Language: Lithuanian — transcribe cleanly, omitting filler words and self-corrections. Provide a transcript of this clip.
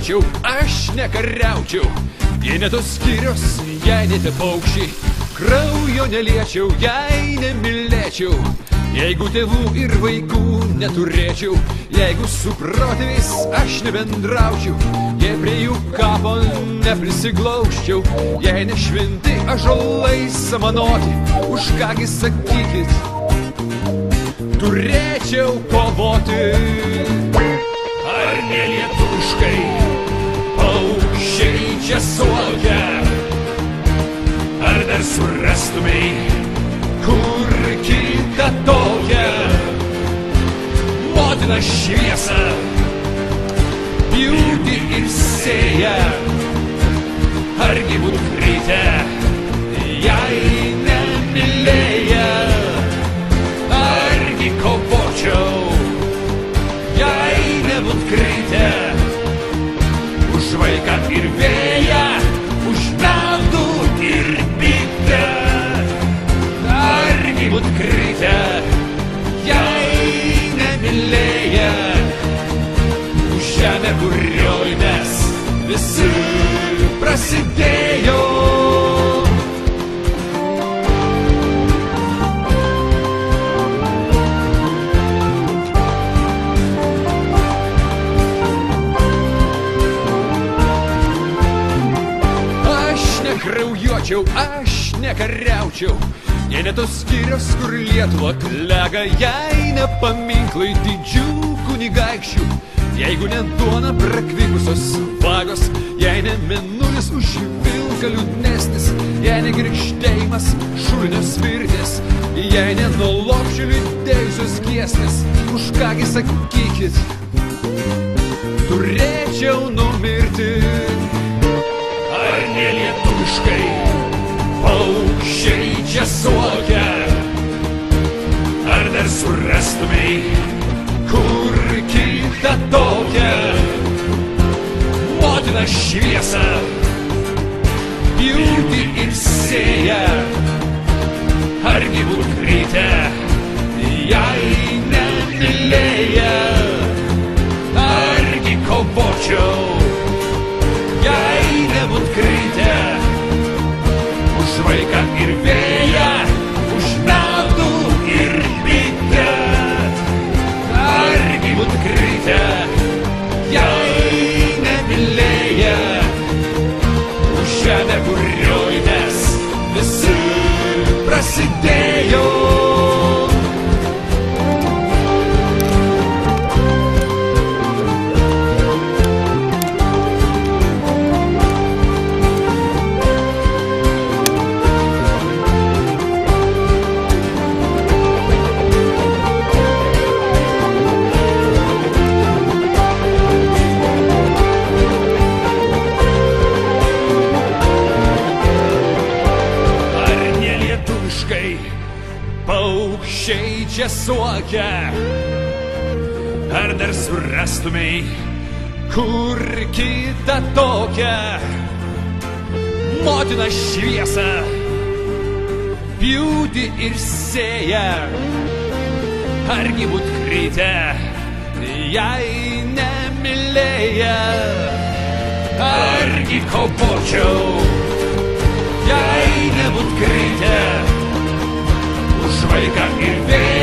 nekariaučiau, aš nekariaučiau, jei ne tos skyrios, jei ne tie paukščiai, kraujo neliečiau, jei nemylėčiau, jeigu tėvų ir vaikų neturėčiau, jeigu su protėviais aš nebendraučiau, jei prie jų kapo neprisiglausčiau, jei ne šventi ąžuolai samanoti, už kągi sakykit, turėčiau kovoti. Ar nelietuviškai paukščiai čia suokia, ar dar surastumei kur kitą tokią motiną šviesą pjūti ir sėja, argi būt kritę, jei nemylėję, argi kovočiau, jei nebūt kritę, už vaiką ir vėją, už medų ir bitę, argi būt kritę, jei nemylėję, už žemę, kurioj mes visi prasidėjo. Kraujuočiau, aš nekariaučiau, jei ne tos skyrios, kur Lietuva klega, jei ne paminklai didžių kunigaikščių, jeigu ne duona prakvikusios vagos, jei ne mėnulis už vilką liūdnesnis, jei ne grikštėjimas šulinės virtės, jei ne nuo lopšių liūdėjusios giesmės, už kągi sakykit, turėčiau numirti. Ar nelietuviškai paukščiai čia suokia, ar dar surastumei kur kitą tokią motiną šviesą pjūti ir sėja, argi būt kritę, jei nemylėję, argi kovočiau, jei nebūt kritę, už vaiką ir vėją, už medų ir bitę, argi būt kritę, jei nemylėję, už žemę, kurioj mes visi prasidėjo. Paukščiai čia suokia, ar dar surastumei kur kitą tokią motiną šviesą pjūti ir sėja, argi būt kritę, jei nemylėję, argi kovočiau, jei nebūt kritę, už vaiką ir vėją.